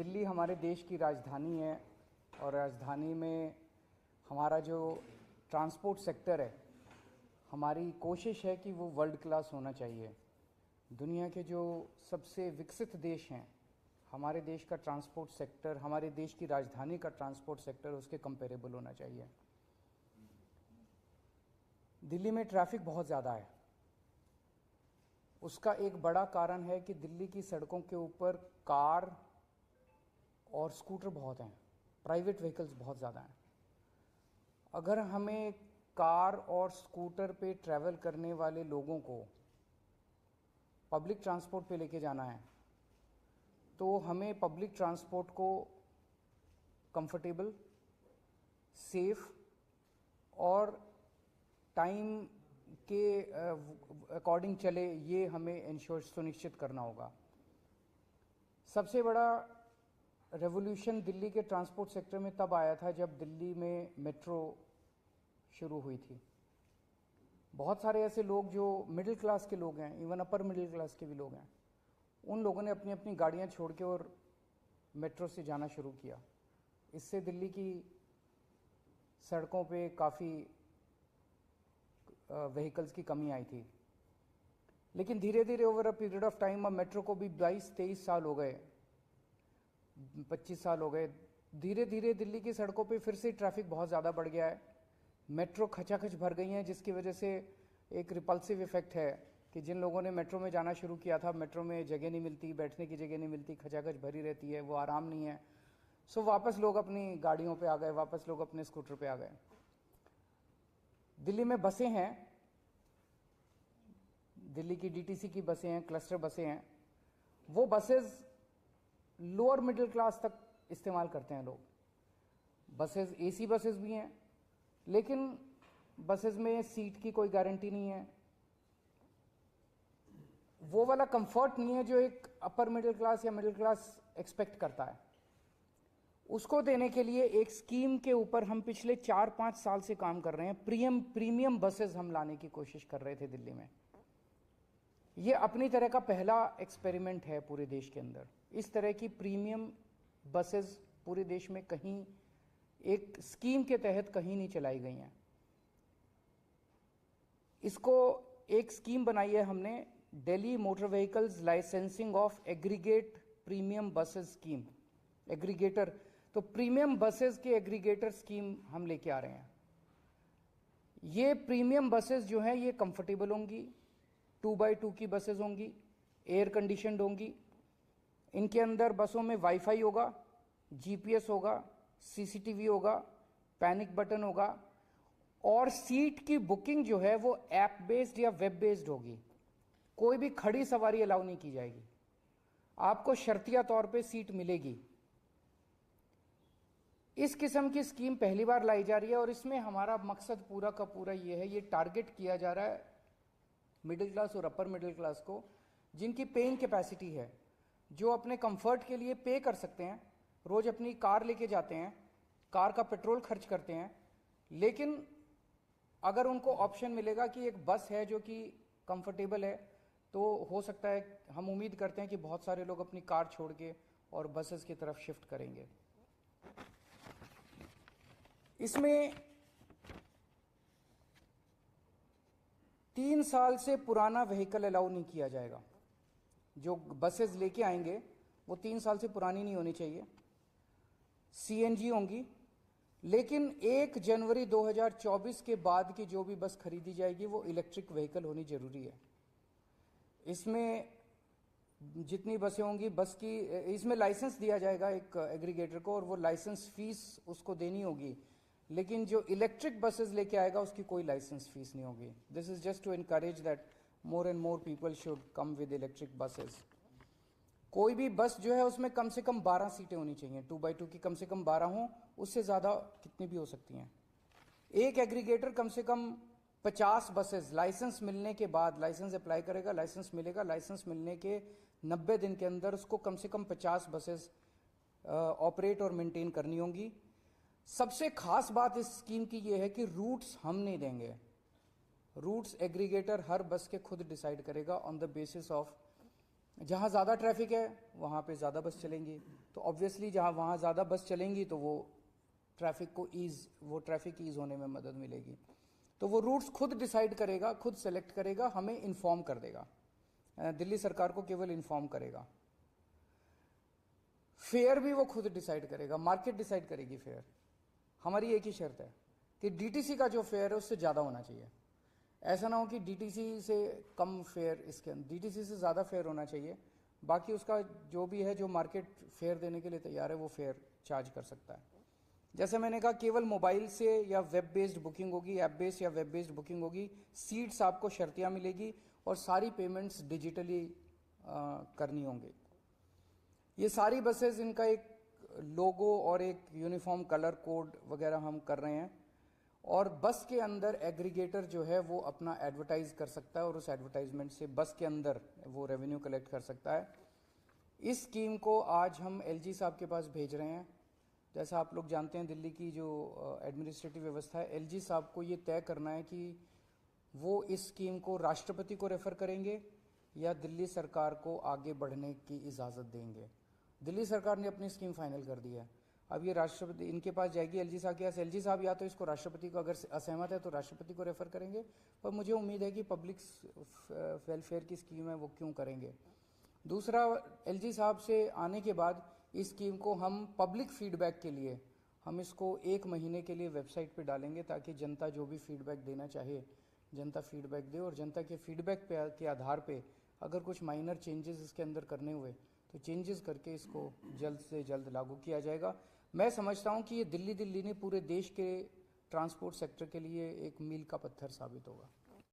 दिल्ली हमारे देश की राजधानी है और राजधानी में हमारा जो ट्रांसपोर्ट सेक्टर है, हमारी कोशिश है कि वो वर्ल्ड क्लास होना चाहिए। दुनिया के जो सबसे विकसित देश हैं, हमारे देश का ट्रांसपोर्ट सेक्टर, हमारे देश की राजधानी का ट्रांसपोर्ट सेक्टर उसके कंपेरेबल होना चाहिए। दिल्ली में ट्रैफिक बहुत ज़्यादा है। उसका एक बड़ा कारण है कि दिल्ली की सड़कों के ऊपर कार और स्कूटर बहुत हैं, प्राइवेट व्हीकल्स बहुत ज़्यादा हैं। अगर हमें कार और स्कूटर पे ट्रैवल करने वाले लोगों को पब्लिक ट्रांसपोर्ट पे लेके जाना है, तो हमें पब्लिक ट्रांसपोर्ट को कंफर्टेबल, सेफ और टाइम के अकॉर्डिंग चले, ये हमें इंश्योर सुनिश्चित करना होगा। सबसे बड़ा रेवोल्यूशन दिल्ली के ट्रांसपोर्ट सेक्टर में तब आया था जब दिल्ली में मेट्रो शुरू हुई थी। बहुत सारे ऐसे लोग जो मिडिल क्लास के लोग हैं, इवन अपर मिडिल क्लास के भी लोग हैं, उन लोगों ने अपनी अपनी गाड़ियां छोड़ के और मेट्रो से जाना शुरू किया। इससे दिल्ली की सड़कों पे काफ़ी व्हीकल्स की कमी आई थी। लेकिन धीरे धीरे over a period of time, अब मेट्रो को भी 22-23 साल हो गए, 25 साल हो गए, धीरे धीरे दिल्ली की सड़कों पे फिर से ट्रैफिक बहुत ज़्यादा बढ़ गया है। मेट्रो खचाखच भर गई हैं, जिसकी वजह से एक रिपल्सिव इफेक्ट है कि जिन लोगों ने मेट्रो में जाना शुरू किया था, मेट्रो में जगह नहीं मिलती, बैठने की जगह नहीं मिलती, खचाखच भरी रहती है, वो आराम नहीं है। सो वापस लोग अपनी गाड़ियों पे आ गए, वापस लोग अपने स्कूटर पे आ गए। दिल्ली में बसें हैं, दिल्ली की डीटीसी की बसें हैं, क्लस्टर बसें हैं। वो बसेस लोअर मिडिल क्लास तक इस्तेमाल करते हैं लोग। बसेस एसी बसेस भी हैं, लेकिन बसेस में सीट की कोई गारंटी नहीं है। वो वाला कंफर्ट नहीं है जो एक अपर मिडिल क्लास या मिडिल क्लास एक्सपेक्ट करता है। उसको देने के लिए एक स्कीम के ऊपर हम पिछले 4-5 साल से काम कर रहे हैं। प्रीमियम बसेस हम लाने की कोशिश कर रहे थे दिल्ली में। ये अपनी तरह का पहला एक्सपेरिमेंट है पूरे देश के अंदर। इस तरह की प्रीमियम बसेस पूरे देश में कहीं एक स्कीम के तहत कहीं नहीं चलाई गई हैं। इसको एक स्कीम बनाई है हमने, Delhi motor vehicles licensing of aggregate premium buses scheme, aggregator. तो प्रीमियम बसेस के एग्रीगेटर स्कीम हम लेके आ रहे हैं। ये प्रीमियम बसेस जो हैं ये कंफर्टेबल होंगी, 2x2 की बसेस होंगी, एयर कंडीशनड होंगी। इनके अंदर बसों में वाईफाई होगा, जीपीएस होगा, सीसीटीवी होगा, पैनिक बटन होगा और सीट की बुकिंग जो है वो ऐप बेस्ड या वेब बेस्ड होगी। कोई भी खड़ी सवारी अलाउ नहीं की जाएगी, आपको शर्तिया तौर पे सीट मिलेगी। इस किस्म की स्कीम पहली बार लाई जा रही है और इसमें हमारा मकसद पूरा का पूरा ये है, ये टारगेट किया जा रहा है मिडिल क्लास और अपर मिडिल क्लास को, जिनकी पेइंग कैपेसिटी है, जो अपने कंफर्ट के लिए पे कर सकते हैं, रोज अपनी कार लेके जाते हैं, कार का पेट्रोल खर्च करते हैं। लेकिन अगर उनको ऑप्शन मिलेगा कि एक बस है जो कि कंफर्टेबल है, तो हो सकता है, हम उम्मीद करते हैं कि बहुत सारे लोग अपनी कार छोड़ के और बसेस की तरफ शिफ्ट करेंगे। इसमें 3 साल से पुराना व्हीकल अलाउ नहीं किया जाएगा। जो बसेस लेके आएंगे वो 3 साल से पुरानी नहीं होनी चाहिए, सीएनजी होंगी। लेकिन 1 जनवरी 2024 के बाद की जो भी बस खरीदी जाएगी वो इलेक्ट्रिक व्हीकल होनी जरूरी है। इसमें जितनी बसें होंगी, बस की इसमें लाइसेंस दिया जाएगा एक एग्रीगेटर को और वो लाइसेंस फीस उसको देनी होगी। लेकिन जो इलेक्ट्रिक बसेस लेके आएगा उसकी कोई लाइसेंस फीस नहीं होगी। This is just to encourage that more and more people should come with electric buses. कोई भी बस जो है उसमें कम से कम 12 सीटें होनी चाहिए, 2x2 की कम से कम 12 हों, उससे ज़्यादा कितनी भी हो सकती हैं। एक एग्रीगेटर कम से कम 50 बसेस लाइसेंस मिलने के बाद, लाइसेंस अप्लाई करेगा, लाइसेंस मिलेगा, लाइसेंस मिलने के 90 दिन के अंदर उसको कम से कम 50 बसेस ऑपरेट और मेंटेन करनी होंगी। सबसे खास बात इस स्कीम की यह है कि रूट्स हम नहीं देंगे, रूट्स एग्रीगेटर हर बस के खुद डिसाइड करेगा ऑन द बेसिस ऑफ जहाँ ज़्यादा ट्रैफिक है वहाँ पे ज़्यादा बस चलेंगी, तो ऑब्वियसली जहाँ वहाँ ज़्यादा बस चलेंगी तो वो ट्रैफिक ईज होने में मदद मिलेगी। तो वो रूट्स खुद डिसाइड करेगा, खुद सेलेक्ट करेगा, हमें इन्फॉर्म कर देगा, दिल्ली सरकार को केवल इन्फॉर्म करेगा। फेयर भी वो खुद डिसाइड करेगा, मार्केट डिसाइड करेगी फेयर। हमारी एक ही शर्त है कि डीटीसी का जो फेयर है उससे ज़्यादा होना चाहिए। ऐसा ना हो कि डीटीसी से कम फेयर, इसके डीटीसी से ज़्यादा फेयर होना चाहिए। बाकी उसका जो भी है, जो मार्केट फेयर देने के लिए तैयार है वो फेयर चार्ज कर सकता है। जैसे मैंने कहा, केवल मोबाइल से या वेब बेस्ड बुकिंग होगी, ऐप बेस्ड या वेब बेस्ड बुकिंग होगी, सीट्स आपको शर्तियाँ मिलेगी और सारी पेमेंट्स डिजिटली करनी होंगी। ये सारी बसेस, इनका एक लोगो और एक यूनिफॉर्म कलर कोड वगैरह हम कर रहे हैं, और बस के अंदर एग्रीगेटर जो है वो अपना एडवर्टाइज कर सकता है और उस एडवर्टाइजमेंट से बस के अंदर वो रेवेन्यू कलेक्ट कर सकता है। इस स्कीम को आज हम एलजी साहब के पास भेज रहे हैं। जैसा आप लोग जानते हैं, दिल्ली की जो एडमिनिस्ट्रेटिव व्यवस्था है, एलजी साहब को ये तय करना है कि वो इस स्कीम को राष्ट्रपति को रेफर करेंगे या दिल्ली सरकार को आगे बढ़ने की इजाज़त देंगे। दिल्ली सरकार ने अपनी स्कीम फाइनल कर दी है, अब ये राष्ट्रपति इनके पास जाएगी, एलजी साहब के पास। एलजी साहब या तो इसको राष्ट्रपति को, अगर असहमत है तो राष्ट्रपति को रेफर करेंगे, पर मुझे उम्मीद है कि पब्लिक वेलफेयर की स्कीम है वो क्यों करेंगे। दूसरा, एलजी साहब से आने के बाद इस स्कीम को हम पब्लिक फीडबैक के लिए हम इसको 1 महीने के लिए वेबसाइट पे डालेंगे, ताकि जनता जो भी फीडबैक देना चाहे जनता फीडबैक दे, और जनता के फीडबैक के आधार पे अगर कुछ माइनर चेंजेस इसके अंदर करने हुए तो चेंजेस करके इसको जल्द से जल्द लागू किया जाएगा। मैं समझता हूँ कि ये दिल्ली नहीं, पूरे देश के ट्रांसपोर्ट सेक्टर के लिए एक मील का पत्थर साबित होगा।